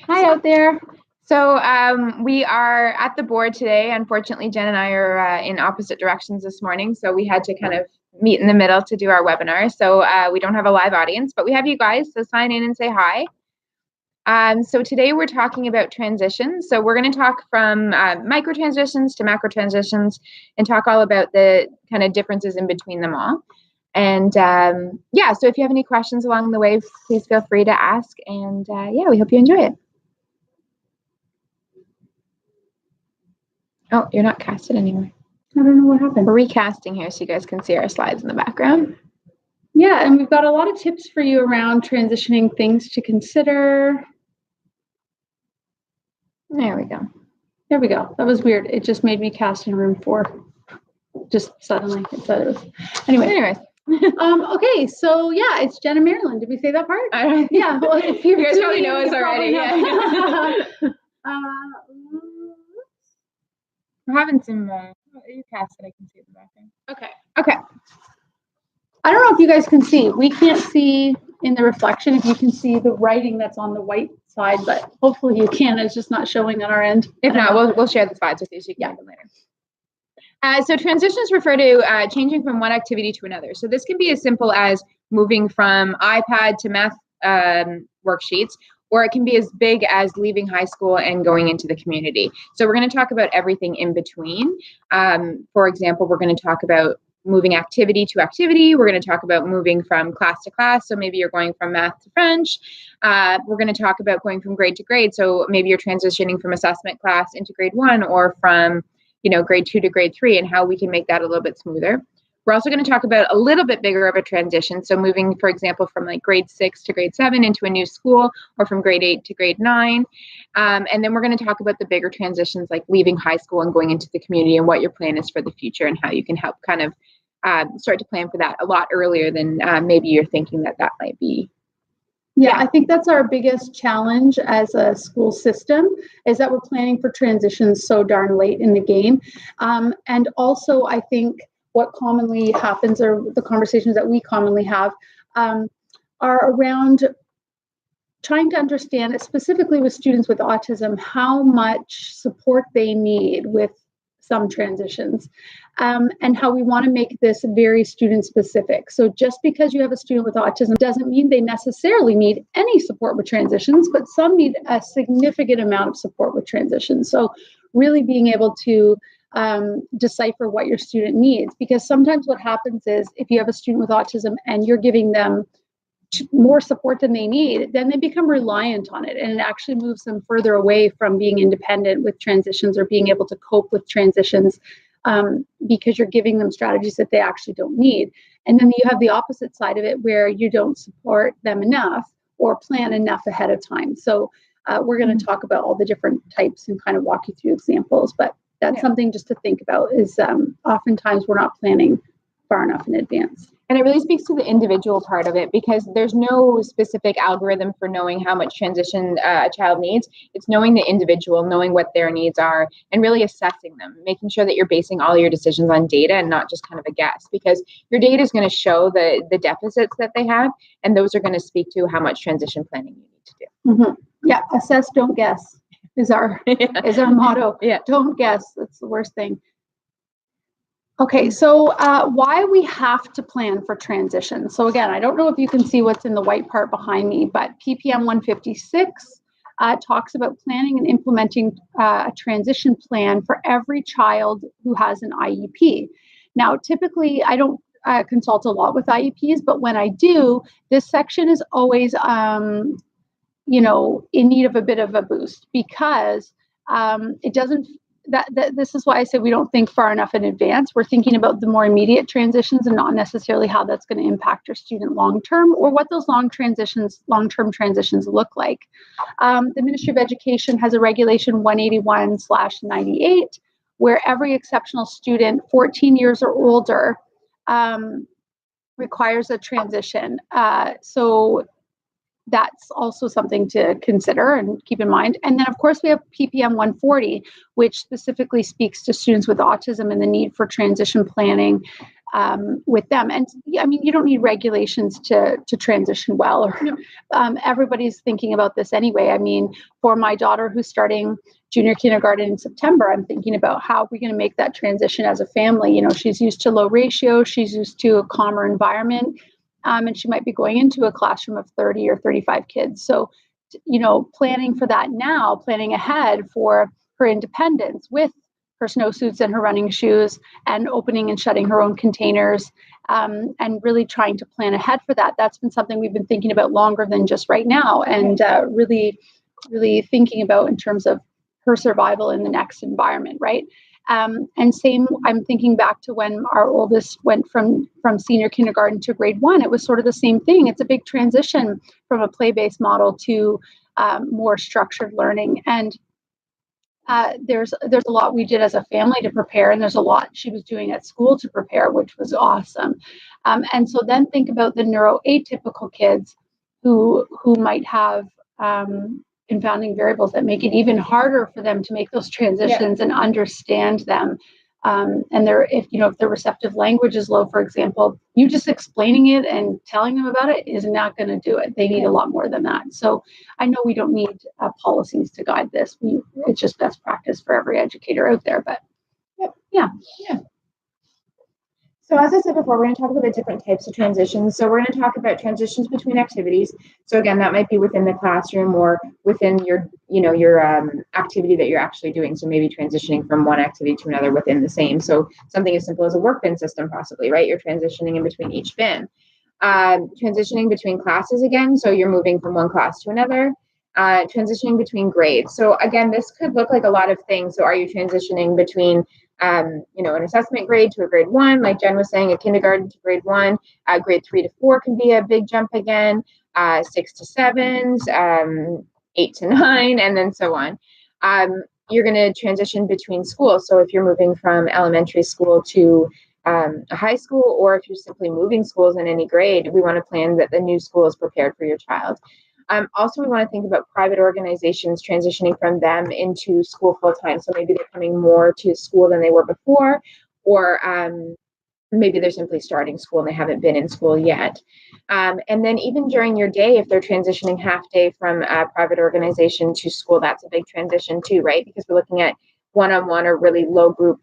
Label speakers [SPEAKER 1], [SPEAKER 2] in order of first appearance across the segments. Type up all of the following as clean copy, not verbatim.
[SPEAKER 1] Hi out there. So we are at the board today. Unfortunately, Jen and I are in opposite directions this morning, so we had to kind of meet in the middle to do our webinar. So we don't have a live audience, but we have you guys, so sign in and say hi. So today we're talking about transitions. So we're going to talk from micro transitions to macro transitions and talk all about the kind of differences in between them all. And yeah, so if you have any questions along the way, please feel free to ask. And yeah, we hope you enjoy it. Oh, you're not casted anymore.
[SPEAKER 2] I don't know what happened.
[SPEAKER 1] We're recasting here so you guys can see our slides in the background.
[SPEAKER 2] Yeah, and we've got a lot of tips for you around transitioning, things to consider.
[SPEAKER 1] There we go.
[SPEAKER 2] There we go. That was weird. It just made me cast in room 4. Just suddenly. It said it was. Anyways. Okay, so yeah, it's Jen and Marilyn. Did we say that part? Yeah. Well, if
[SPEAKER 1] you guys probably know us already. Yeah. We're having some. You casted. I can see the background. Okay.
[SPEAKER 2] I don't know if you guys can see. We can't see in the reflection if you can see the writing that's on the white side, but hopefully you can. It's just not showing on our end.
[SPEAKER 1] If not, we'll share the slides with you so you can read them later. So transitions refer to changing from one activity to another. So this can be as simple as moving from iPad to math worksheets, or it can be as big as leaving high school and going into the community. So we're going to talk about everything in between. For example, we're going to talk about moving activity to activity. We're going to talk about moving from class to class. So maybe you're going from math to French. We're going to talk about going from grade to grade. So maybe you're transitioning from assessment class into grade 1 or from grade 2 to grade 3 and how we can make that a little bit smoother. We're also going to talk about a little bit bigger of a transition. So moving, for example, from like grade 6 to grade 7 into a new school, or from grade 8 to grade 9. And then we're going to talk about the bigger transitions, like leaving high school and going into the community, and what your plan is for the future and how you can help kind of start to plan for that a lot earlier than maybe you're thinking that might be.
[SPEAKER 2] Yeah, I think that's our biggest challenge as a school system, is that we're planning for transitions so darn late in the game. And also, I think what commonly happens, or the conversations that we commonly have, are around trying to understand, specifically with students with autism, how much support they need with some transitions, and how we want to make this very student specific. So just because you have a student with autism doesn't mean they necessarily need any support with transitions, but some need a significant amount of support with transitions. So really being able to decipher what your student needs, because sometimes what happens is if you have a student with autism and you're giving them more support than they need, then they become reliant on it, and it actually moves them further away from being independent with transitions or being able to cope with transitions, because you're giving them strategies that they actually don't need. And then you have the opposite side of it, where you don't support them enough or plan enough ahead of time. So we're going to talk about all the different types and kind of walk you through examples, but that's something just to think about, is oftentimes we're not planning far enough in advance.
[SPEAKER 1] And it really speaks to the individual part of it, because there's no specific algorithm for knowing how much transition a child needs. It's knowing the individual, knowing what their needs are, and really assessing them, making sure that you're basing all your decisions on data and not just kind of a guess, because your data is going to show the deficits that they have, and those are going to speak to how much transition planning you need to do.
[SPEAKER 2] Mm-hmm. Yeah, assess, don't guess is our motto.
[SPEAKER 1] Yeah.
[SPEAKER 2] Don't guess. That's the worst thing. Okay, so why we have to plan for transition. So again, I don't know if you can see what's in the white part behind me, but PPM 156 talks about planning and implementing a transition plan for every child who has an IEP. Now, typically, I don't consult a lot with IEPs, but when I do, this section is always, in need of a bit of a boost, because it doesn't. This is why I say we don't think far enough in advance. We're thinking about the more immediate transitions and not necessarily how that's going to impact your student long-term, or what those long-term transitions look like. The Ministry of Education has a regulation 181/98, where every exceptional student 14 years or older requires a transition. So that's also something to consider and keep in mind. And then, of course, we have PPM 140, which specifically speaks to students with autism and the need for transition planning with them. And I mean, you don't need regulations to transition well. Or, everybody's thinking about this anyway. I mean, for my daughter who's starting junior kindergarten in September, I'm thinking about how we're going to make that transition as a family. You know, she's used to low ratio, she's used to a calmer environment, and she might be going into a classroom of 30 or 35 kids. So, you know, planning for that now, planning ahead for her independence with her snowsuits and her running shoes, and opening and shutting her own containers, and really trying to plan ahead for that. That's been something we've been thinking about longer than just right now, and really thinking about in terms of her survival in the next environment, right? And same, I'm thinking back to when our oldest went from senior kindergarten to grade 1. It was sort of the same thing. It's a big transition from a play-based model to more structured learning. And there's a lot we did as a family to prepare, and there's a lot she was doing at school to prepare, which was awesome. And so then think about the neuroatypical kids who might have confounding variables that make it even harder for them to make those transitions and understand them. And if their receptive language is low, for example, you just explaining it and telling them about it is not going to do it. They need a lot more than that. So I know we don't need policies to guide this. It's just best practice for every educator out there. But yeah.
[SPEAKER 3] So as I said before, we're going to talk about the different types of transitions. So we're going to talk about transitions between activities. So again, that might be within the classroom or within your activity that you're actually doing. So maybe transitioning from one activity to another within the same. So something as simple as a work bin system, possibly, right? You're transitioning in between each bin. Transitioning between classes again. So you're moving from one class to another. Transitioning between grades. So again, this could look like a lot of things. So are you transitioning between an assessment grade to a grade 1, like Jen was saying, a kindergarten to grade 1, grade 3 to 4 can be a big jump again, 6 to 7s, 8 to 9, and then so on. You're going to transition between schools. So if you're moving from elementary school to a high school, or if you're simply moving schools in any grade, we want to plan that the new school is prepared for your child. Also, we want to think about private organizations transitioning from them into school full-time. So maybe they're coming more to school than they were before, or maybe they're simply starting school and they haven't been in school yet. And then even during your day, if they're transitioning half day from a private organization to school, that's a big transition too, right? Because we're looking at one-on-one or really low group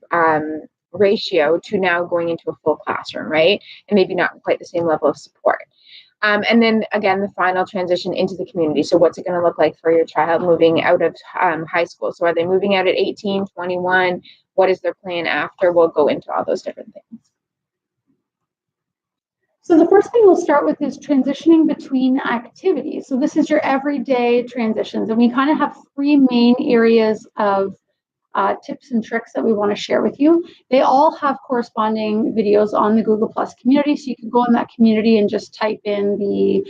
[SPEAKER 3] ratio to now going into a full classroom, right? And maybe not quite the same level of support. And then again, the final transition into the community. So what's it going to look like for your child moving out of high school? So are they moving out at 18, 21? What is their plan after? We'll go into all those different things.
[SPEAKER 2] So the first thing we'll start with is transitioning between activities. So this is your everyday transitions. And we kind of have 3 main areas of tips and tricks that we want to share with you. They all have corresponding videos on the Google Plus community. So you can go in that community and just type in the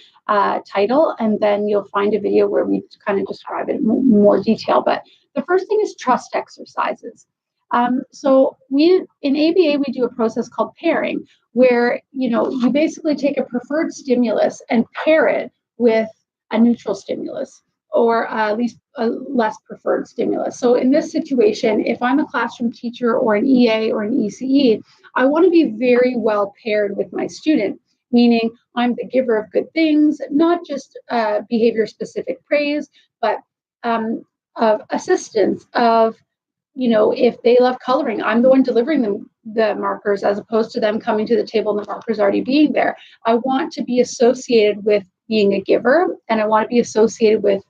[SPEAKER 2] title, and then you'll find a video where we kind of describe it in more detail. But the first thing is trust exercises. So in ABA, we do a process called pairing, where you basically take a preferred stimulus and pair it with a neutral stimulus, or at least a less preferred stimulus. So in this situation, if I'm a classroom teacher or an EA or an ECE, I want to be very well paired with my student, meaning I'm the giver of good things, not just behavior-specific praise, but of assistance, of, if they love coloring, I'm the one delivering them the markers as opposed to them coming to the table and the markers already being there. I want to be associated with being a giver, and I want to be associated with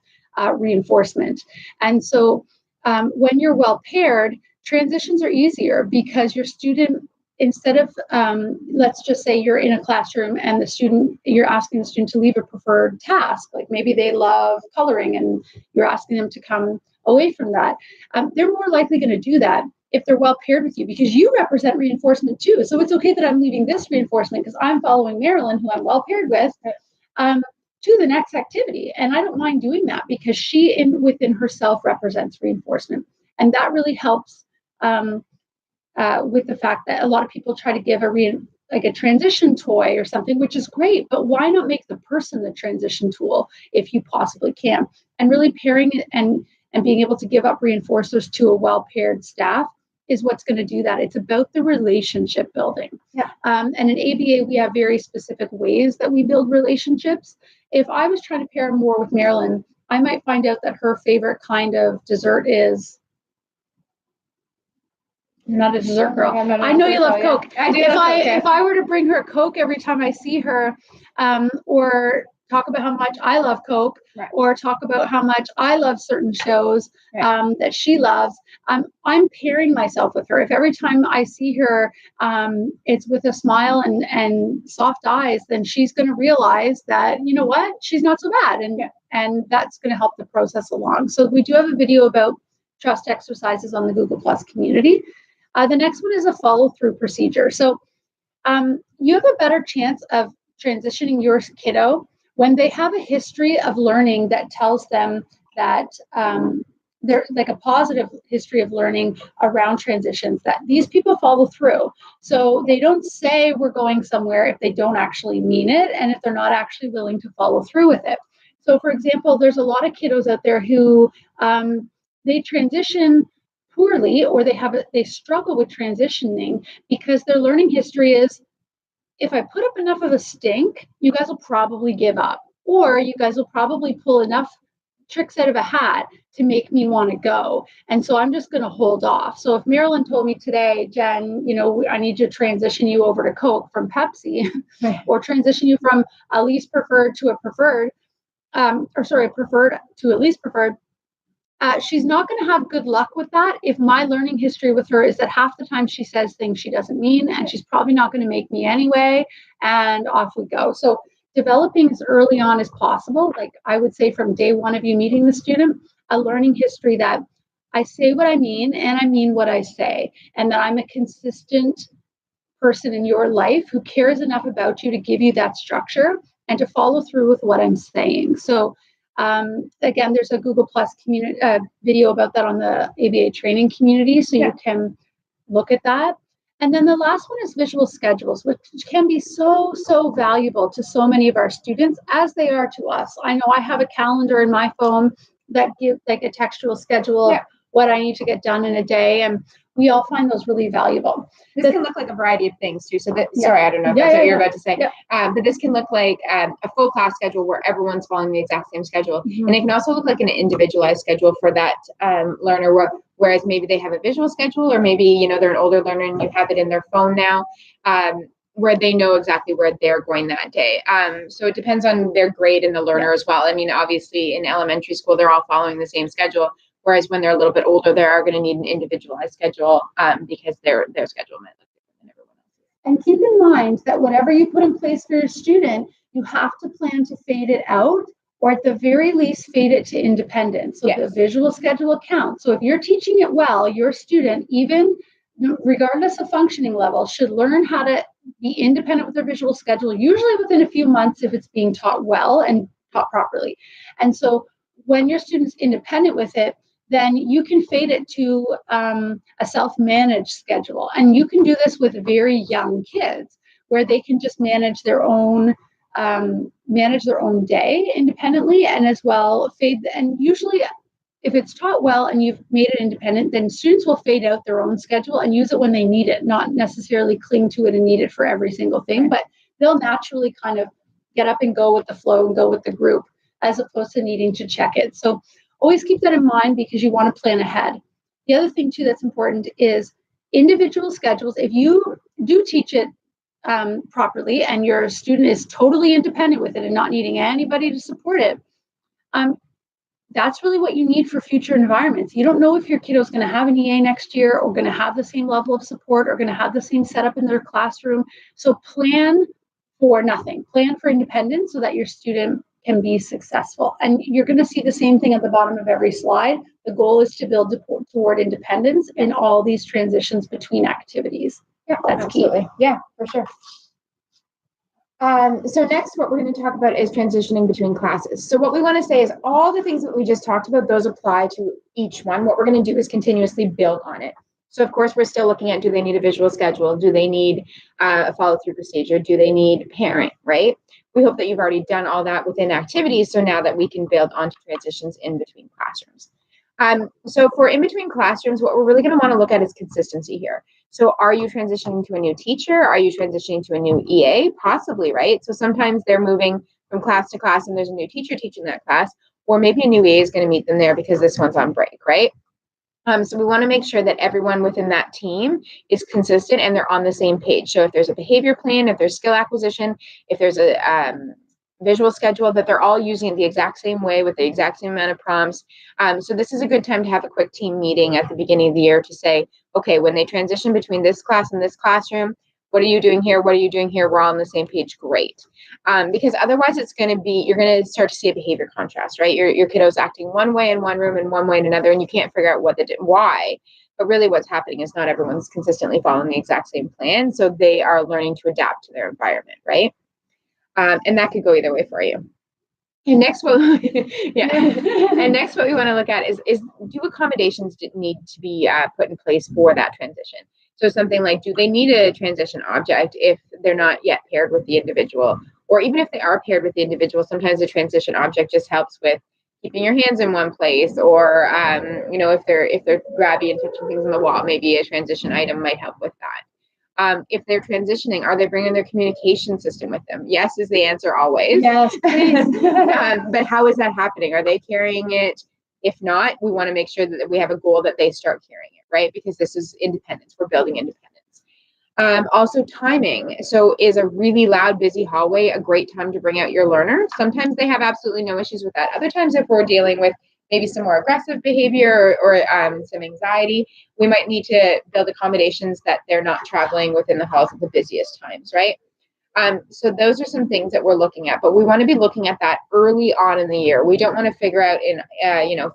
[SPEAKER 2] reinforcement. And so when you're well paired, transitions are easier because your student, instead of, let's just say you're in a classroom and you're asking the student to leave a preferred task, like maybe they love coloring and you're asking them to come away from that. They're more likely going to do that if they're well paired with you, because you represent reinforcement too. So it's okay that I'm leaving this reinforcement because I'm following Marilyn, who I'm well paired with, to the next activity. And I don't mind doing that because she within herself represents reinforcement. And that really helps with the fact that a lot of people try to give a transition toy or something, which is great, but why not make the person the transition tool if you possibly can? And really pairing it and being able to give up reinforcers to a well-paired staff is what's going to do that. It's about the relationship building.
[SPEAKER 3] Yeah.
[SPEAKER 2] And in ABA, we have very specific ways that we build relationships. If I was trying to pair more with Marilyn, I might find out that her favorite kind of dessert is. You're not a dessert girl. I know you love Coke.
[SPEAKER 3] I do.
[SPEAKER 2] If I were to bring her Coke every time I see her, or talk about how much I love Coke,
[SPEAKER 3] right.
[SPEAKER 2] or talk about how much I love certain shows
[SPEAKER 3] right.
[SPEAKER 2] that she loves, I'm pairing myself with her. If every time I see her, it's with a smile and soft eyes, then she's going to realize that, you know what, she's not so bad. And that's going to help the process along. So we do have a video about trust exercises on the Google Plus community. The next one is a follow-through procedure. So you have a better chance of transitioning your kiddo when they have a history of learning that tells them that they're like a positive history of learning around transitions, that these people follow through. So they don't say we're going somewhere if they don't actually mean it and if they're not actually willing to follow through with it. So for example, there's a lot of kiddos out there who they transition poorly, or they struggle with transitioning because their learning history is, if I put up enough of a stink, you guys will probably give up, or you guys will probably pull enough tricks out of a hat to make me want to go. And so I'm just going to hold off. So if Marilyn told me today, Jen, I need to transition you over to Coke from Pepsi, or transition you from a least preferred to a preferred, a preferred to at least preferred, she's not going to have good luck with that if my learning history with her is that half the time she says things she doesn't mean, and she's probably not going to make me anyway, and off we go. So developing as early on as possible, like I would say from day one of you meeting the student, a learning history that I say what I mean and I mean what I say, and that I'm a consistent person in your life who cares enough about you to give you that structure and to follow through with what I'm saying. So again, there's a Google Plus community video about that on the ABA training community, so you can look at that. And then the last one is visual schedules, which can be so valuable to so many of our students, as they are to us. I know I have a calendar in my phone that gives like a textual schedule of what I need to get done in a day, and we all find those really valuable.
[SPEAKER 3] This can look like a variety of things too. So sorry, I don't know if that's what you're about to say. But this can look like a full class schedule where everyone's following the exact same schedule. And it can also look like an individualized schedule for that learner, whereas maybe they have a visual schedule, or maybe, they're an older learner and you have it in their phone now, where they know exactly where they're going that day. So it depends on their grade and the learner as well. I mean, obviously in elementary school, they're all following the same schedule. Whereas when they're a little bit older, they are going to need an individualized schedule because their schedule might look different than everyone else's.
[SPEAKER 2] And keep in mind that whatever you put in place for your student, you have to plan to fade it out, or at the very least, fade it to independence. So the visual schedule counts. So if you're teaching it well, your student, even regardless of functioning level, should learn how to be independent with their visual schedule, usually within a few months if it's being taught well and taught properly. And so when your student's independent with it, then you can fade it to a self-managed schedule. And you can do this with very young kids, where they can just manage their own day independently, and as well fade. And usually if it's taught well and you've made it independent, then students will fade out their own schedule and use it when they need it, not necessarily cling to it and need it for every single thing, but they'll naturally kind of get up and go with the flow and go with the group, as opposed to needing to check it. So always keep that in mind, because you want to plan ahead. The other thing too that's important is individual schedules. If you do teach it properly and your student is totally independent with it and not needing anybody to support it, that's really what you need for future environments. You don't know if your kiddo is going to have an EA next year, or going to have the same level of support, or going to have the same setup in their classroom. So plan for nothing. Plan for independence so that your student can be successful. And you're going to see the same thing at the bottom of every slide. The goal is to build toward independence in all these transitions between activities.
[SPEAKER 3] Yeah,
[SPEAKER 2] that's
[SPEAKER 3] absolutely.
[SPEAKER 2] key.
[SPEAKER 3] Yeah, for sure. So next, what we're going to talk about is transitioning between classes. So what we want to say is all the things that we just talked about, those apply to each one. What we're going to do is continuously build on it. So of course, we're still looking at, do they need a visual schedule? Do they need a follow-through procedure? Do they need parent, right? We hope that you've already done all that within activities, so now that we can build onto transitions in between classrooms. So for in between classrooms, what we're really going to want to look at is consistency here. So are you transitioning to a new teacher? Are you transitioning to a new EA? Possibly, right? So sometimes they're moving from class to class and there's a new teacher teaching that class, or maybe a new EA is going to meet them there because this one's on break, right? So we want to make sure that everyone within that team is consistent and they're on the same page. So if there's a behavior plan, if there's skill acquisition, if there's a visual schedule, that they're all using it the exact same way with the exact same amount of prompts. So this is a good time to have a quick team meeting at the beginning of the year to say, okay, when they transition between this class and this classroom, what are you doing here? What are you doing here? We're all on the same page. Great. Because otherwise it's going to be, you're going to start to see a behavior contrast, right? Your kiddo's acting one way in one room and one way in another, and you can't figure out why. But really what's happening is not everyone's consistently following the exact same plan. So they are learning to adapt to their environment, right? And that could go either way for you. And next, what yeah, and next, what we want to look at is do accommodations need to be put in place for that transition? So something like, do they need a transition object if they're not yet paired with the individual, or even if they are paired with the individual? Sometimes the transition object just helps with keeping your hands in one place, or if they're grabby and touching things on the wall, maybe a transition item might help with that. If they're transitioning, are they bringing their communication system with them? Yes is the answer always.
[SPEAKER 2] Yes, please.
[SPEAKER 3] But how is that happening? Are they carrying it? If not, we want to make sure that we have a goal that they start carrying it, right? Because this is independence. We're building independence. Also, timing. So is a really loud, busy hallway a great time to bring out your learner? Sometimes they have absolutely no issues with that. Other times, if we're dealing with maybe some more aggressive behavior or some anxiety, we might need to build accommodations that they're not traveling within the halls at the busiest times, right? So those are some things that we're looking at, but we want to be looking at that early on in the year. We don't want to figure out in,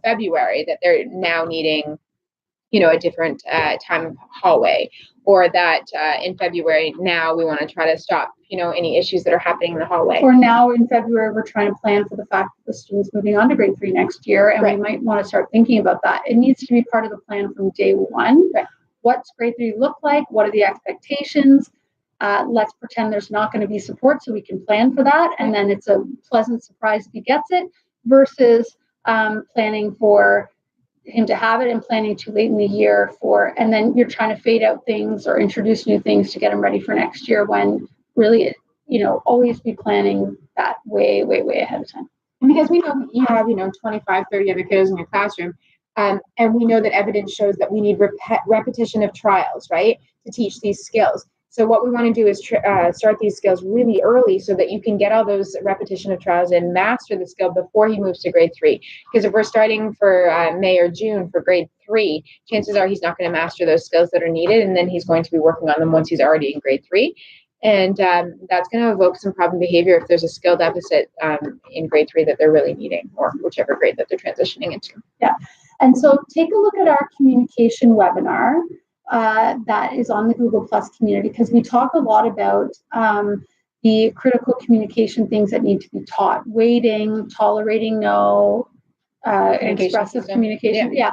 [SPEAKER 3] February that they're now needing, a different time hallway, or that in February now we want to try to stop, any issues that are happening in the hallway.
[SPEAKER 2] Or now in February, we're trying to plan for the fact that the student's moving on to grade 3 next year, and
[SPEAKER 3] right.
[SPEAKER 2] We might want to start thinking about that. It needs to be part of the plan from day one.
[SPEAKER 3] Right.
[SPEAKER 2] What's grade 3 look like? What are the expectations? Let's pretend there's not going to be support so we can plan for that. And then it's a pleasant surprise if he gets it, versus planning for him to have it and planning too late in the year and then you're trying to fade out things or introduce new things to get him ready for next year, when really, always be planning that way, way, way ahead of time.
[SPEAKER 3] Because we know you have, 25, 30 other kiddos in your classroom. And we know that evidence shows that we need repetition of trials, right, to teach these skills. So what we want to do is start these skills really early so that you can get all those repetition of trials and master the skill before he moves to grade 3. Because if we're starting for May or June for grade 3, chances are he's not going to master those skills that are needed, and then he's going to be working on them once he's already in grade 3. And that's going to evoke some problem behavior if there's a skill deficit in grade 3 that they're really needing, or whichever grade that they're transitioning into.
[SPEAKER 2] Yeah. And so take a look at our communication webinar that is on the Google Plus community, because we talk a lot about the critical communication things that need to be taught: waiting, tolerating no, expressive communication. Yeah.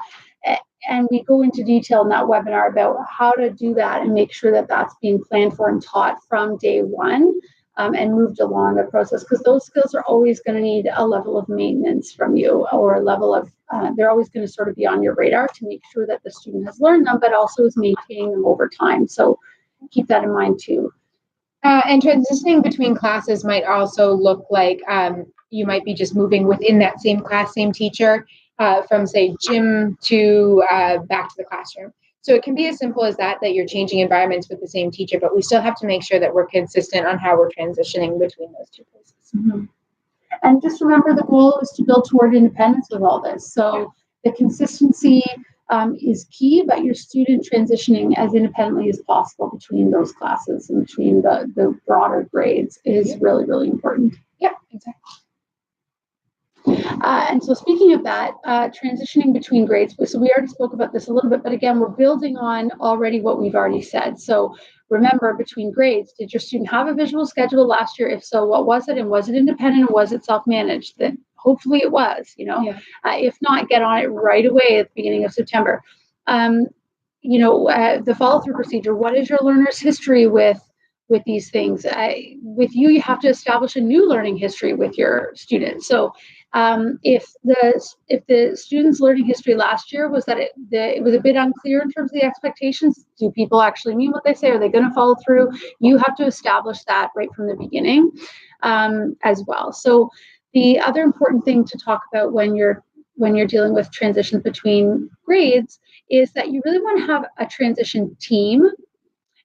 [SPEAKER 2] And we go into detail in that webinar about how to do that and make sure that that's being planned for and taught from day one, and moved along the process, because those skills are always going to need a level of maintenance from you, or a level of, they're always going to sort of be on your radar to make sure that the student has learned them, but also is maintaining them over time. So keep that in mind too.
[SPEAKER 3] And transitioning between classes might also look like you might be just moving within that same class, same teacher, from say gym to back to the classroom. So it can be as simple as that you're changing environments with the same teacher, but we still have to make sure that we're consistent on how we're transitioning between those two places.
[SPEAKER 2] Mm-hmm. And just remember, the goal is to build toward independence with all this. So the consistency is key, but your student transitioning as independently as possible between those classes and between the broader grades is really, really important.
[SPEAKER 3] Yeah, exactly.
[SPEAKER 2] And so speaking of that, transitioning between grades, so we already spoke about this a little bit, but again, we're building on already what we've already said. So remember, between grades, did your student have a visual schedule last year? If so, what was it? And was it independent, or was it self-managed? Then hopefully it was, if not, get on it right away at the beginning of September. The follow-through procedure, what is your learner's history with these things? With you have to establish a new learning history with your students. So If the students' learning history last year was that it was a bit unclear in terms of the expectations, do people actually mean what they say? Are they going to follow through? You have to establish that right from the beginning as well. So the other important thing to talk about when you're dealing with transitions between grades is that you really want to have a transition team,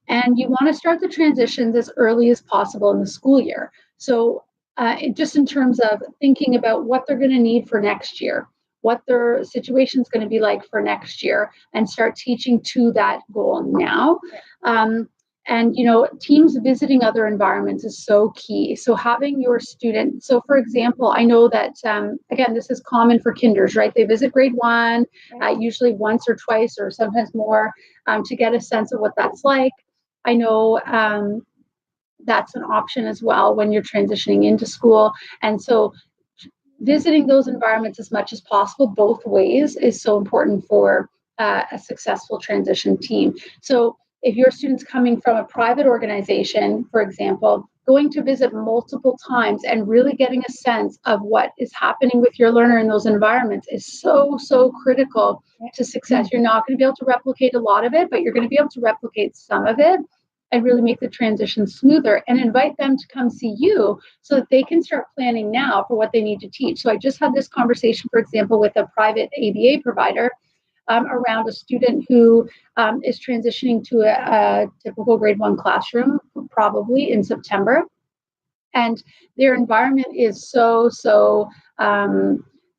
[SPEAKER 2] and you want to start the transitions as early as possible in the school year. So just in terms of thinking about what they're going to need for next year, what their situation is going to be like for next year, and start teaching to that goal now. And, teams visiting other environments is so key. So having your student, so for example, I know that, again, this is common for kinders, right? They visit grade 1, usually once or twice or sometimes more, to get a sense of what that's like. I know that's an option as well when you're transitioning into school. And so visiting those environments as much as possible, both ways, is so important for a successful transition team. So if your student's coming from a private organization, for example, going to visit multiple times and really getting a sense of what is happening with your learner in those environments is so, so critical to success. You're not going to be able to replicate a lot of it, but you're going to be able to replicate some of it and really make the transition smoother, and invite them to come see you so that they can start planning now for what they need to teach. So I just had this conversation, for example, with a private ABA provider around a student who is transitioning to a typical grade 1 classroom, probably in September. And their environment is so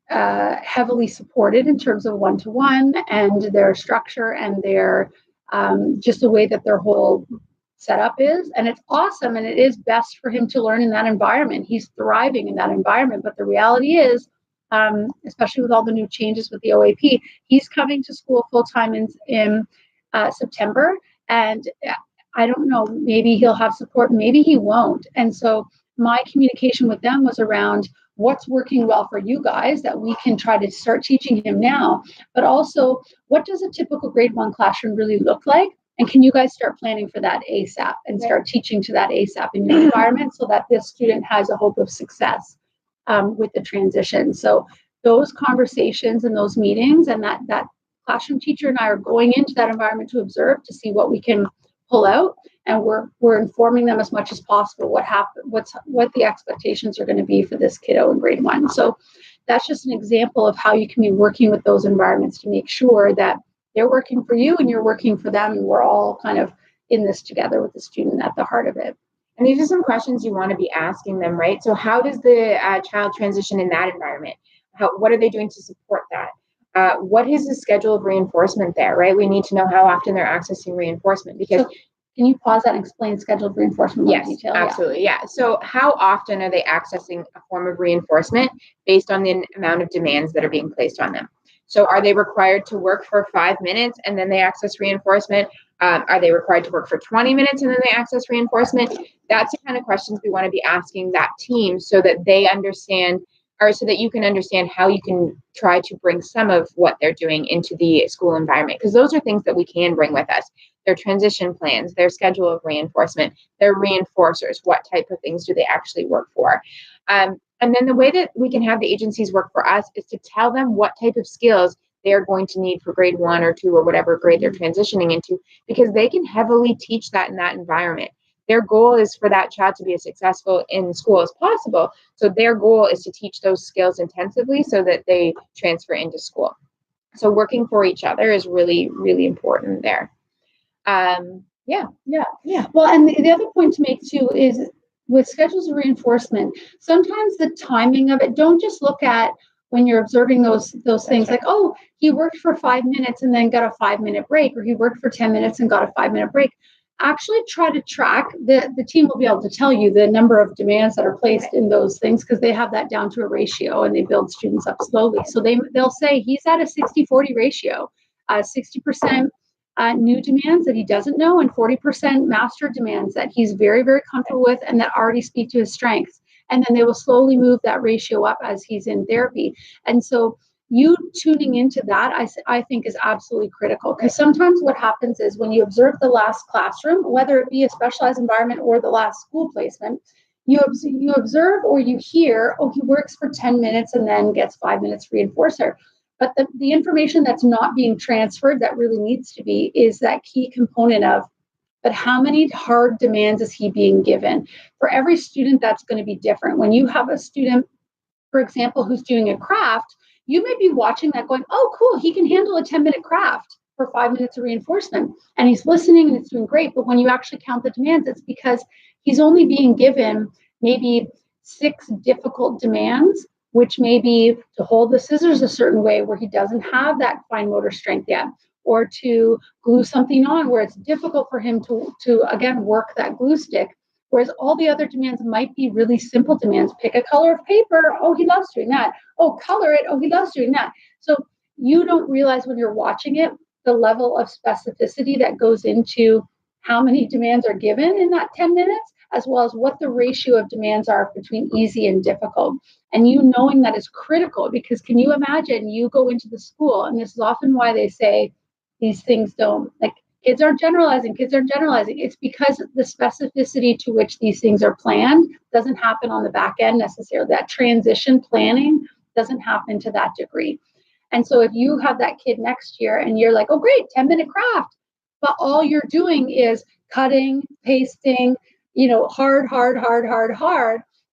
[SPEAKER 2] heavily supported in terms of one-to-one, and their structure and their just the way that their whole setup is. And it's awesome, and it is best for him to learn in that environment. He's thriving in that environment. But the reality is, especially with all the new changes with the OAP, he's coming to school full-time in September. And I don't know, maybe he'll have support, maybe he won't. And so my communication with them was around what's working well for you guys that we can try to start teaching him now, but also what does a typical grade 1 classroom really look like? And can you guys start planning for that ASAP and start teaching to that ASAP in your environment so that this student has a hope of success with the transition? So those conversations and those meetings, and that classroom teacher and I are going into that environment to observe, to see what we can pull out, and we're informing them as much as possible what the expectations are going to be for this kiddo in grade 1. So that's just an example of how you can be working with those environments to make sure that they're working for you and you're working for them, and we're all kind of in this together with the student at the heart of it.
[SPEAKER 3] And these are some questions you want to be asking them, right? So how does the child transition in that environment? What are they doing to support that? What is the schedule of reinforcement there, right? We need to know how often they're accessing reinforcement, because
[SPEAKER 2] can you pause that and explain scheduled reinforcement in detail?
[SPEAKER 3] Absolutely. Yeah. So how often are they accessing a form of reinforcement based on the amount of demands that are being placed on them? So are they required to work for 5 minutes and then they access reinforcement? Are they required to work for 20 minutes and then they access reinforcement? That's the kind of questions we want to be asking that team, so that they understand, or so that you can understand how you can try to bring some of what they're doing into the school environment. Because those are things that we can bring with us. Their transition plans, their schedule of reinforcement, their reinforcers, what type of things do they actually work for? And then the way that we can have the agencies work for us is to tell them what type of skills they're going to need for grade 1 or 2 or whatever grade they're transitioning into, because they can heavily teach that in that environment. Their goal is for that child to be as successful in school as possible. So their goal is to teach those skills intensively so that they transfer into school. So working for each other is really, really important there.
[SPEAKER 2] Yeah. Well, and the other point to make too is with schedules of reinforcement, sometimes the timing of it, don't just look at when you're observing those things, like, oh, he worked for 5 minutes and then got a 5-minute break, or he worked for 10 minutes and got a 5-minute break. Actually try to track, the team will be able to tell you the number of demands that are placed in those things, because they have that down to a ratio and they build students up slowly. So they'll say he's at a 60-40 ratio, 60% new demands that he doesn't know, and 40% master demands that he's very, very comfortable with and that already speak to his strengths. And then they will slowly move that ratio up as he's in therapy. And so you tuning into that, I think, is absolutely critical, because sometimes what happens is when you observe the last classroom, whether it be a specialized environment or the last school placement, you observe or you hear, oh, he works for 10 minutes and then gets 5 minutes reinforcer. But the information that's not being transferred that really needs to be is that key component of, but how many hard demands is he being given? For every student, that's going to be different. When you have a student, for example, who's doing a craft, you may be watching that going, oh, cool, he can handle a 10-minute craft for 5 minutes of reinforcement. And he's listening and it's doing great. But when you actually count the demands, it's because he's only being given maybe 6 difficult demands, which may be to hold the scissors a certain way where he doesn't have that fine motor strength yet, or to glue something on where it's difficult for him to again, work that glue stick. Whereas all the other demands might be really simple demands. Pick a color of paper. Oh, he loves doing that. Oh, color it. Oh, he loves doing that. So you don't realize when you're watching it, the level of specificity that goes into how many demands are given in that 10 minutes, as well as what the ratio of demands are between easy and difficult. And you knowing that is critical, because can you imagine you go into the school, and this is often why they say these things don't, like, kids aren't generalizing. It's because the specificity to which these things are planned doesn't happen on the back end necessarily. That transition planning doesn't happen to that degree. And so if you have that kid next year and you're like, oh, great, 10-minute craft, but all you're doing is cutting, pasting, hard,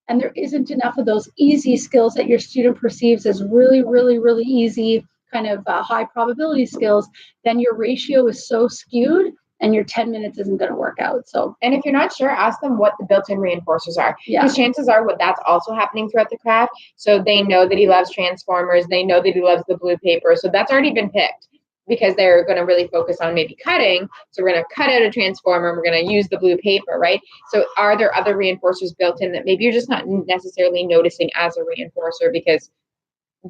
[SPEAKER 2] and there isn't enough of those easy skills that your student perceives as really, really, really easy kind of high probability skills, then your ratio is so skewed and your 10 minutes isn't going to work out. So,
[SPEAKER 3] and if you're not sure, ask them what the built-in reinforcers are. Because chances are that's also happening throughout the craft. So they know that he loves transformers. They know that he loves the blue paper. So that's already been picked because they're going to really focus on maybe cutting. So we're going to cut out a transformer and we're going to use the blue paper, right? So are there other reinforcers built in that maybe you're just not necessarily noticing as a reinforcer because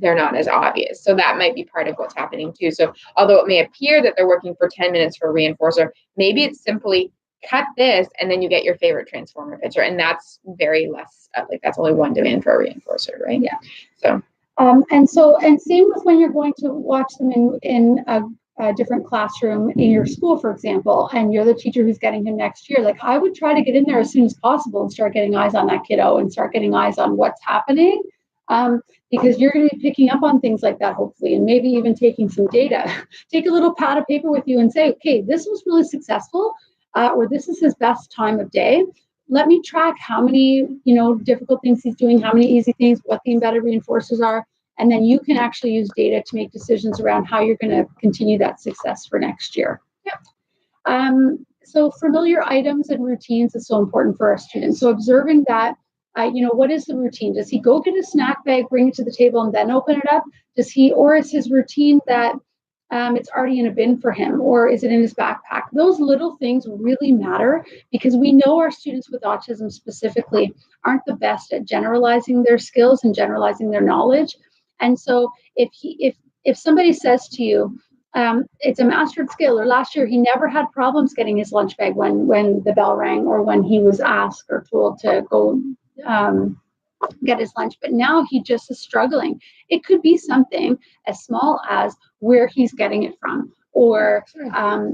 [SPEAKER 3] they're not as obvious? So that might be part of what's happening too. So although it may appear that they're working for 10 minutes for a reinforcer, maybe it's simply cut this and then you get your favorite transformer picture. And that's very less, that's only one demand for a reinforcer, right?
[SPEAKER 2] Yeah.
[SPEAKER 3] So.
[SPEAKER 2] And same with when you're going to watch them in a different classroom in your school, for example, and you're the teacher who's getting him next year. Like, I would try to get in there as soon as possible and start getting eyes on that kiddo and start getting eyes on what's happening. Because you're going to be picking up on things like that, hopefully, and maybe even taking some data. Take a little pad of paper with you and say, okay, this was really successful, or this is his best time of day. Let me track how many, difficult things he's doing, how many easy things, what the embedded reinforcers are, and then you can actually use data to make decisions around how you're going to continue that success for next year.
[SPEAKER 3] Yeah.
[SPEAKER 2] So familiar items and routines is so important for our students. So observing that, what is the routine? Does he go get a snack bag, bring it to the table, and then open it up? Or is his routine that it's already in a bin for him, or is it in his backpack? Those little things really matter because we know our students with autism specifically aren't the best at generalizing their skills and generalizing their knowledge. And so if somebody says to you, it's a mastered skill, or last year he never had problems getting his lunch bag when the bell rang or when he was asked or told to go get his lunch, but now he just is struggling. It could be something as small as where he's getting it from or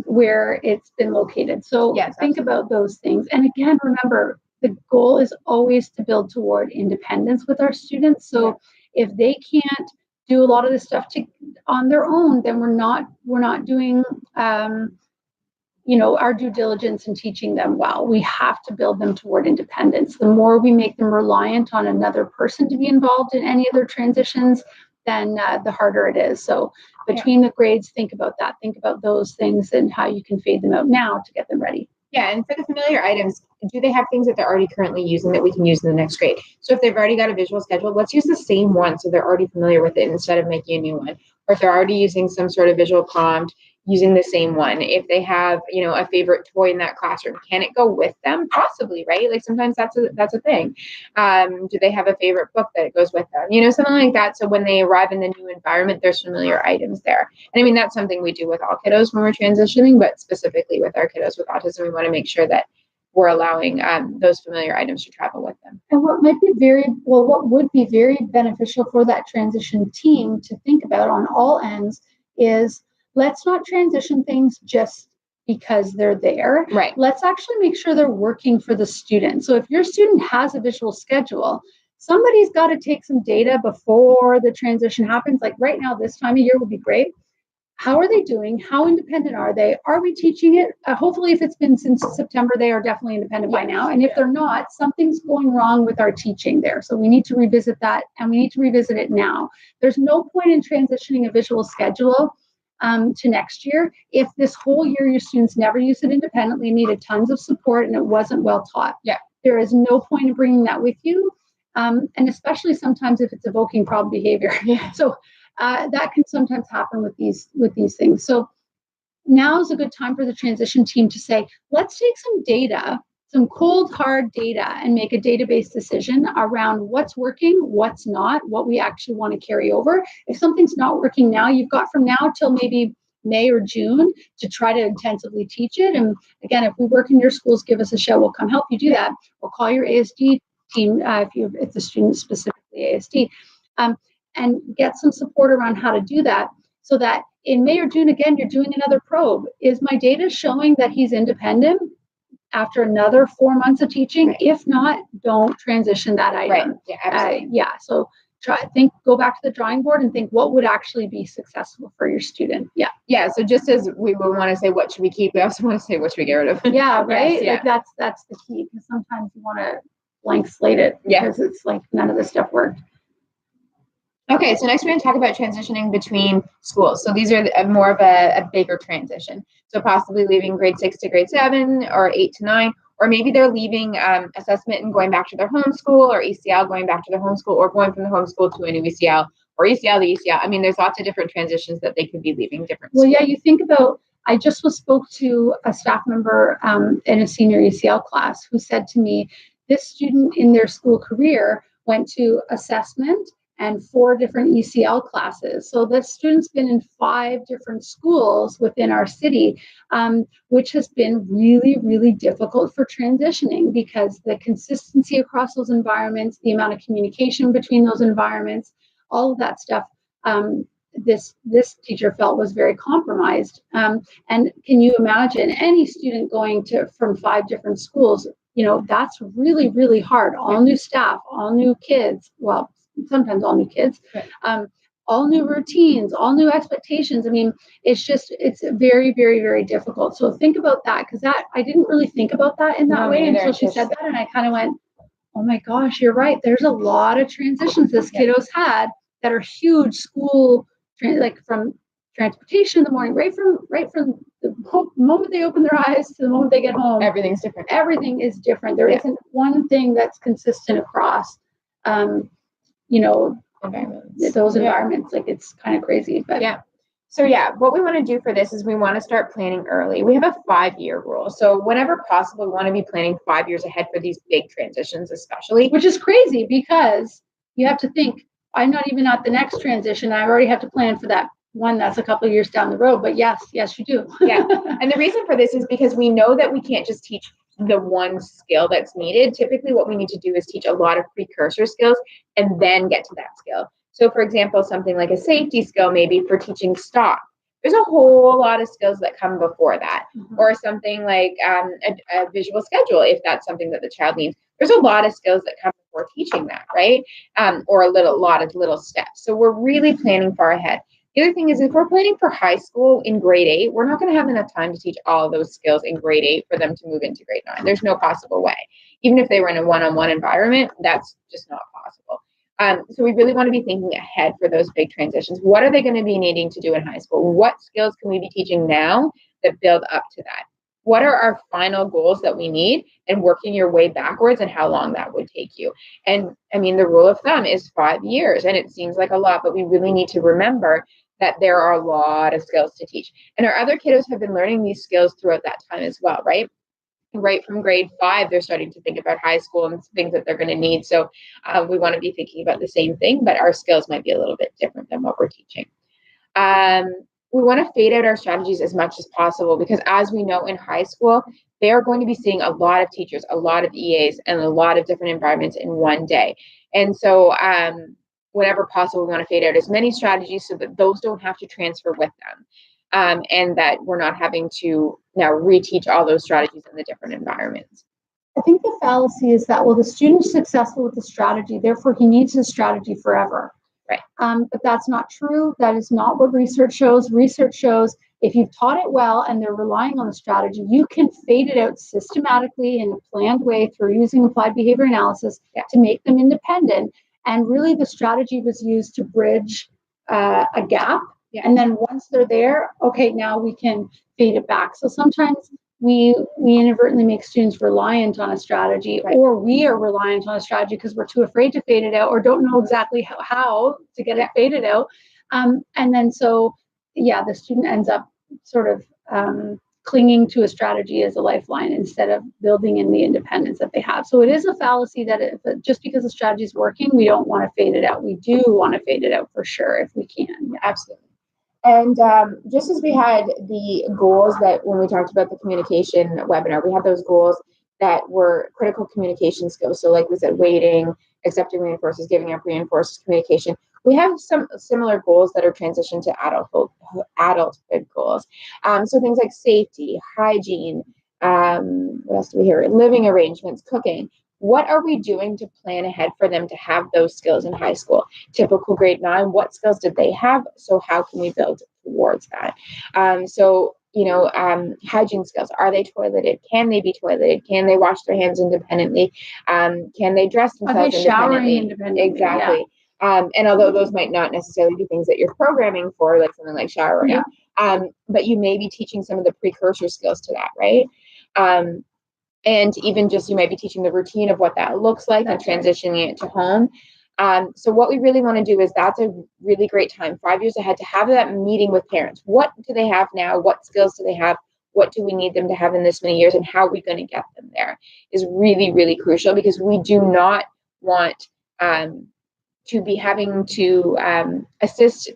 [SPEAKER 2] where it's been located. So think about those things. And again, remember, the goal is always to build toward independence with our students. So if they can't do a lot of this stuff on their own, then we're not doing our due diligence in teaching them well. We have to build them toward independence. The more we make them reliant on another person to be involved in any of their transitions, then the harder it is. So between the grades, think about that. Think about those things and how you can fade them out now to get them ready.
[SPEAKER 3] Yeah, and for the familiar items, do they have things that they're already currently using that we can use in the next grade? So if they've already got a visual schedule, let's use the same one so they're already familiar with it instead of making a new one. Or if they're already using some sort of visual prompt, using the same one. If they have, a favorite toy in that classroom, can it go with them? Possibly, right? Like sometimes that's a thing. Do they have a favorite book that goes with them? Something like that. So when they arrive in the new environment, there's familiar items there. And I mean, that's something we do with all kiddos when we're transitioning, but specifically with our kiddos with autism, we want to make sure that we're allowing those familiar items to travel with them.
[SPEAKER 2] And what would be very beneficial for that transition team to think about on all ends is, let's not transition things just because they're there.
[SPEAKER 1] Right.
[SPEAKER 2] Let's actually make sure they're working for the student. So if your student has a visual schedule, somebody's got to take some data before the transition happens. Like right now, this time of year would be great. How are they doing? How independent are they? Are we teaching it? Hopefully, if it's been since September, they are definitely independent by now. And if they're not, something's going wrong with our teaching there. So we need to revisit that, and we need to revisit it now. There's no point in transitioning a visual schedule to next year if this whole year your students never used it independently, needed tons of support, and it wasn't well taught.
[SPEAKER 1] Yeah.
[SPEAKER 2] There is no point in bringing that with you, and especially sometimes if it's evoking problem behavior.
[SPEAKER 1] Yeah.
[SPEAKER 2] So that can sometimes happen with these things. So now is a good time for the transition team to say, let's take some data, some cold, hard data, and make a database decision around what's working, what's not, what we actually want to carry over. If something's not working now, you've got from now till maybe May or June to try to intensively teach it. And again, if we work in your schools, give us a shout. We'll come help you do that. We'll call your ASD team if the student specifically ASD. And get some support around how to do that so that in May or June, again, you're doing another probe. Is my data showing that he's independent after another 4 months of teaching? Right. If not, don't transition that item.
[SPEAKER 1] Right. Yeah, absolutely.
[SPEAKER 2] So go back to the drawing board and think what would actually be successful for your student. Yeah.
[SPEAKER 1] Yeah. So just as we would want to say, what should we keep? We also want to say, what should we get rid of?
[SPEAKER 2] Yeah. Right.
[SPEAKER 1] Yes,
[SPEAKER 2] like that's the key, because sometimes you want to blank slate it because it's like none of the stuff worked.
[SPEAKER 1] Okay, so next we're going to talk about transitioning between schools. So these are more of a bigger transition. So possibly leaving grade 6 to grade 7 or 8 to 9, or maybe they're leaving assessment and going back to their home school, or ECL going back to their home school, or going from the home school to a new ECL, or ECL to ECL. I mean, there's lots of different transitions that they could be leaving different schools.
[SPEAKER 2] Well, yeah, you think about, I just spoke to a staff member in a senior ECL class who said to me, this student in their school career went to assessment and 4 different ECL classes. So the student's been in 5 different schools within our city, which has been really, really difficult for transitioning because the consistency across those environments, the amount of communication between those environments, all of that stuff, this teacher felt was very compromised. And can you imagine any student going from 5 different schools? That's really, really hard. All new staff, all new kids. Well, sometimes all new kids, all new routines, all new expectations. I mean, it's very, very, very difficult. So think about that, because I didn't really think about that in that way until she said that. And I kind of went, oh my gosh, you're right. There's a lot of transitions this kiddo's had that are huge school, like from transportation in the morning, right from the moment they open their eyes to the moment they get home.
[SPEAKER 1] Everything's different.
[SPEAKER 2] Everything is different. There isn't one thing that's consistent across those environments. Like, it's kind of crazy, but
[SPEAKER 1] so what we want to do for this is we want to start planning early. We have a 5-year rule, so whenever possible we want to be planning 5 years ahead for these big transitions, especially,
[SPEAKER 2] which is crazy because you have to think, I'm not even at the next transition, I already have to plan for that one that's a couple of years down the road. But yes you do.
[SPEAKER 1] And the reason for this is because we know that we can't just teach the one skill that's needed. Typically what we need to do is teach a lot of precursor skills and then get to that skill. So for example, something like a safety skill, maybe for teaching stop, there's a whole lot of skills that come before that. Or something like a visual schedule, if that's something that the child needs. There's a lot of skills that come before teaching that, right? Or a lot of little steps. So we're really planning far ahead. The other thing is, if we're planning for high school in grade 8, we're not going to have enough time to teach all of those skills in grade 8 for them to move into grade 9. There's no possible way. Even if they were in a one-on-one environment, that's just not possible. So we really want to be thinking ahead for those big transitions. What are they going to be needing to do in high school? What skills can we be teaching now that build up to that? What are our final goals that we need, and working your way backwards and how long that would take you? And I mean, the rule of thumb is 5 years, and it seems like a lot, but we really need to remember that there are a lot of skills to teach. And our other kiddos have been learning these skills throughout that time as well, right? Right from grade 5, they're starting to think about high school and things that they're going to need. So we want to be thinking about the same thing, but our skills might be a little bit different than what we're teaching. We want to fade out our strategies as much as possible, because as we know in high school, they are going to be seeing a lot of teachers, a lot of EAs, and a lot of different environments in one day. And so whenever possible, we want to fade out as many strategies so that those don't have to transfer with them.
[SPEAKER 3] and that we're not having to now reteach all those strategies in the different environments.
[SPEAKER 2] I think the fallacy is that, well, the student's successful with the strategy, therefore he needs his strategy forever.
[SPEAKER 3] Right.
[SPEAKER 2] But that's not true. That is not what research shows. Research shows if you've taught it well and they're relying on the strategy, you can fade it out systematically in a planned way through using applied behavior analysis to make them independent. And really the strategy was used to bridge a gap. Yeah. And then once they're there, okay, now we can fade it back. So sometimes we inadvertently make students reliant on a strategy, or we are reliant on a strategy because we're too afraid to fade it out or don't know exactly how to get it faded out. And then so, the student ends up sort of clinging to a strategy as a lifeline instead of building in the independence that they have. So it is a fallacy that just because the strategy is working, we don't want to fade it out. We do want to fade it out for sure if we can.
[SPEAKER 3] Yeah, absolutely. And just as we had the goals that when we talked about the communication webinar, we had those goals that were critical communication skills. So like we said, waiting, accepting reinforces, giving up reinforces communication. We have some similar goals that are transitioned to adulthood goals. So things like safety, hygiene, what else do we hear? Living arrangements, cooking. What are we doing to plan ahead for them to have those skills in high school? Typical grade 9, what skills did they have? So how can we build towards that? Hygiene skills. Are they toileted? Can they be toileted? Can they wash their hands independently? Can they dress themselves independently? Exactly. Yeah. And although those might not necessarily be things that you're programming for, like something like showering, but you may be teaching some of the precursor skills to that, right? And even just you might be teaching the routine of what that looks like and transitioning it to home. So what we really want to do is that's a really great time, 5 years ahead, to have that meeting with parents. What do they have now? What skills do they have? What do we need them to have in this many years? And how are we going to get them there is really, really crucial, because we do not want to be having to assist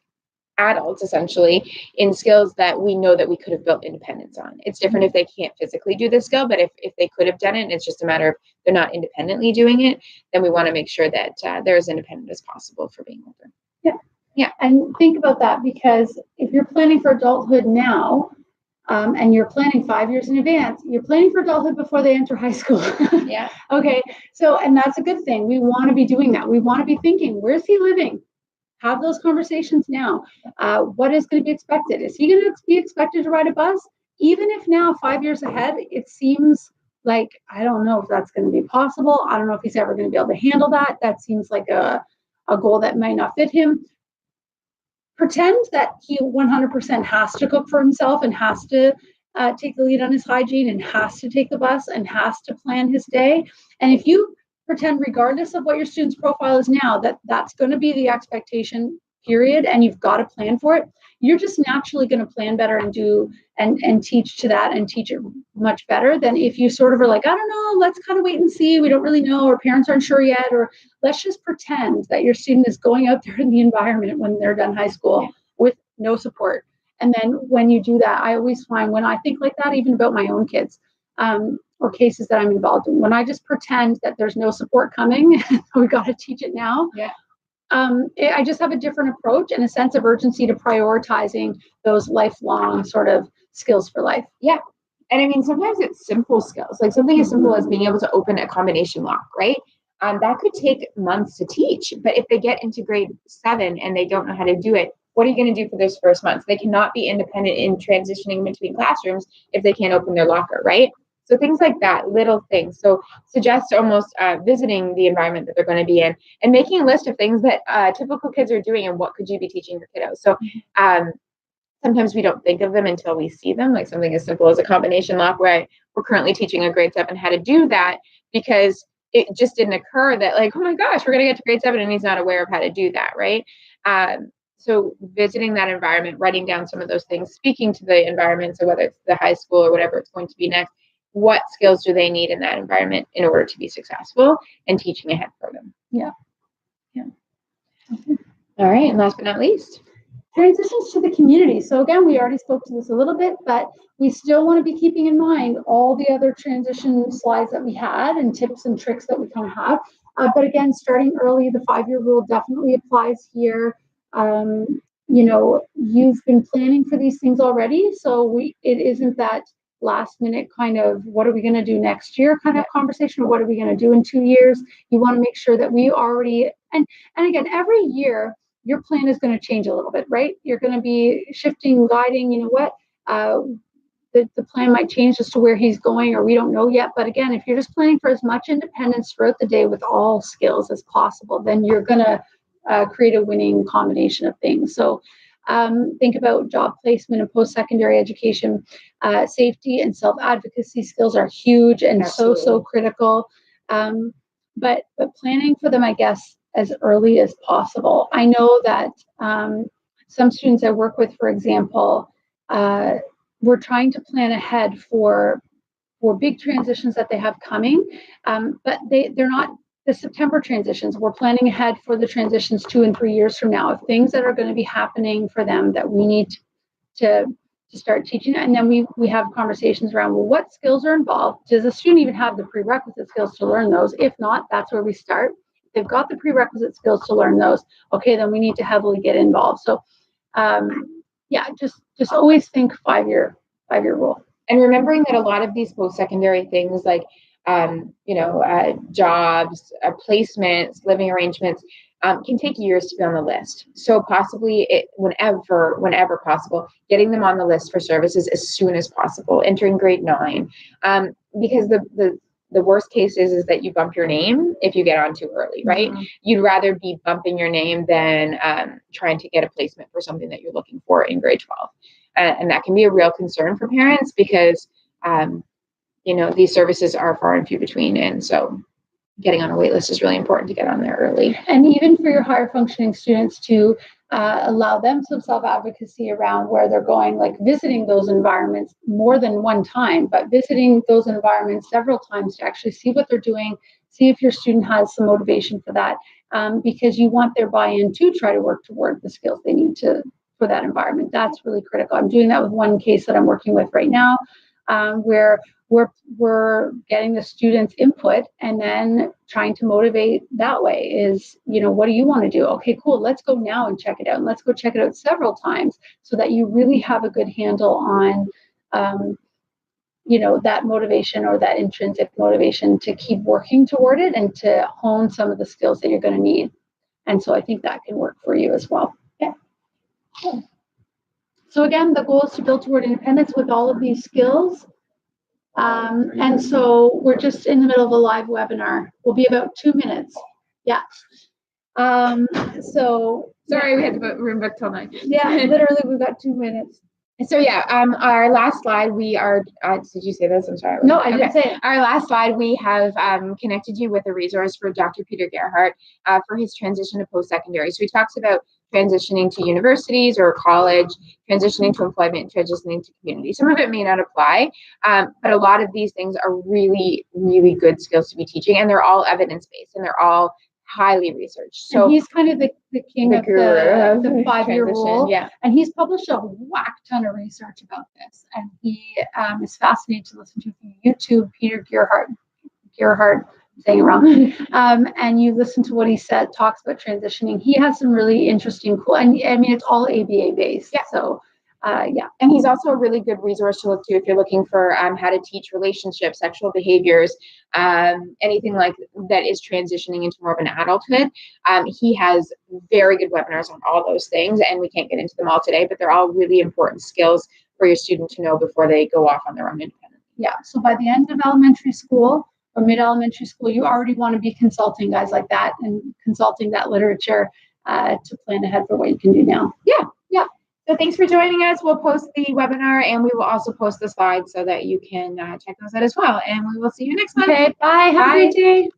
[SPEAKER 3] adults essentially in skills that we know that we could have built independence on. It's different if they can't physically do the skill, but if they could have done it and it's just a matter of they're not independently doing it, then we want to make sure that they're as independent as possible for being older.
[SPEAKER 2] Yeah. And think about that, because if you're planning for adulthood now, and you're planning 5 years in advance, you're planning for adulthood before they enter high school.
[SPEAKER 3] Yeah.
[SPEAKER 2] Okay. So, and that's a good thing. We want to be doing that. We want to be thinking, where's he living? Have those conversations now. What is going to be expected? Is he going to be expected to ride a bus? Even if now, 5 years ahead, it seems like, I don't know if that's going to be possible. I don't know if he's ever going to be able to handle that. That seems like a goal that might not fit him. Pretend that he 100% has to cook for himself and has to take the lead on his hygiene and has to take the bus and has to plan his day. And if you pretend, regardless of what your student's profile is now, that that's going to be the expectation, period, and you've got to plan for it, you're just naturally going to plan better and do and teach to that and teach it much better than if you sort of are like, I don't know, let's kind of wait and see, we don't really know, or parents aren't sure yet, or let's just pretend that your student is going out there in the environment when they're done high school with no support. And then when you do that, I always find when I think like that, even about my own kids, or cases that I'm involved in, when I just pretend that there's no support coming, we got to teach it now.
[SPEAKER 3] Yeah.
[SPEAKER 2] I just have a different approach and a sense of urgency to prioritizing those lifelong sort of skills for life.
[SPEAKER 3] Yeah. And I mean, sometimes it's simple skills, like something as simple as being able to open a combination lock, right? That could take months to teach, but if they get into grade 7 and they don't know how to do it, what are you going to do for those first months? They cannot be independent in transitioning between classrooms if they can't open their locker, right? So things like that, little things. So suggest almost visiting the environment that they're going to be in and making a list of things that typical kids are doing and what could you be teaching your kiddos. So sometimes we don't think of them until we see them, like something as simple as a combination lock, where we're currently teaching a grade 7 how to do that because it just didn't occur that like, oh my gosh, we're going to get to grade 7 and he's not aware of how to do that, right? So visiting that environment, writing down some of those things, speaking to the environment, so whether it's the high school or whatever it's going to be next, what skills do they need in that environment in order to be successful, and teaching ahead for them.
[SPEAKER 2] Yeah.
[SPEAKER 3] Okay. All right. And last but not least,
[SPEAKER 2] transitions to the community. So again, we already spoke to this a little bit, but we still want to be keeping in mind all the other transition slides that we had and tips and tricks that we kind of have. But again, starting early, the 5-year rule definitely applies here. you've been planning for these things already. So it isn't that last minute kind of what are we going to do next year kind of conversation, or what are we going to do in 2 years. You want to make sure that we already, and again, every year your plan is going to change a little bit, right? You're going to be shifting, guiding, you know what, the plan might change as to where he's going, or we don't know yet. But again, if you're just planning for as much independence throughout the day with all skills as possible, then you're going to create a winning combination of things. So think about job placement and post-secondary education. Safety and self-advocacy skills are huge and so critical. But planning for them, I guess, as early as possible. I know that some students I work with, for example, we're trying to plan ahead for big transitions that they have coming, but they're not the September transitions. We're planning ahead for the transitions 2 and 3 years from now, of things that are going to be happening for them that we need to start teaching. And then we have conversations around, well, what skills are involved? Does the student even have the prerequisite skills to learn those? If not, that's where we start. If they've got the prerequisite skills to learn those, okay, then we need to heavily get involved. So just always think 5-year rule.
[SPEAKER 3] And remembering that a lot of these post-secondary things like jobs, placements, living arrangements can take years to be on the list. So possibly whenever possible, getting them on the list for services as soon as possible, entering grade 9. Because the worst case is that you bump your name if you get on too early, right? Mm-hmm. You'd rather be bumping your name than trying to get a placement for something that you're looking for in grade 12. And that can be a real concern for parents because these services are far and few between. And so getting on a wait list is really important to get on there early.
[SPEAKER 2] And even for your higher functioning students to allow them some self-advocacy around where they're going, like visiting those environments more than one time, but visiting those environments several times to actually see what they're doing, see if your student has some motivation for that, because you want their buy-in to try to work toward the skills they need for that environment. That's really critical. I'm doing that with one case that I'm working with right now, where we're getting the students' input and then trying to motivate that way is, what do you want to do? Okay, cool. Let's go now and check it out. And let's go check it out several times so that you really have a good handle on, that motivation or that intrinsic motivation to keep working toward it and to hone some of the skills that you're going to need. And so I think that can work for you as well. Yeah. Cool. So again, the goal is to build toward independence with all of these skills. And so we're just in the middle of a live webinar. We'll be about 2 minutes. Yeah. So
[SPEAKER 3] sorry, we had the room booked till 9.
[SPEAKER 2] Yeah, literally we've got 2 minutes.
[SPEAKER 3] So our last slide, we are, did you say this? I'm sorry.
[SPEAKER 2] No, I didn't say it.
[SPEAKER 3] Our last slide, we have connected you with a resource for Dr. Peter Gerhardt for his transition to post-secondary. So he talks about transitioning to universities or college, transitioning to employment, transitioning to community. Some of it may not apply, but a lot of these things are really, really good skills to be teaching, and they're all evidence-based, and they're all highly researched. So
[SPEAKER 2] and he's kind of the king of the 5-year rule.
[SPEAKER 3] Yeah.
[SPEAKER 2] And he's published a whack ton of research about this. And he is fascinating to listen to. If you YouTube Peter Gerhardt, saying it wrong, and you listen to what he talks about transitioning, he has some really interesting, cool, and I mean, it's all ABA based. Yeah. So
[SPEAKER 3] and he's also a really good resource to look to if you're looking for how to teach relationships, sexual behaviors, anything like that is transitioning into more of an adulthood. He has very good webinars on all those things, and we can't get into them all today, but they're all really important skills for your student to know before they go off on their own independently.
[SPEAKER 2] Yeah, so by the end of elementary school or mid-elementary school, you already want to be consulting guys like that and consulting that literature to plan ahead for what you can do now.
[SPEAKER 3] Yeah. So thanks for joining us. We'll post the webinar, and we will also post the slides so that you can check those out as well. And we will see you next month.
[SPEAKER 2] Okay, bye. Have a great day.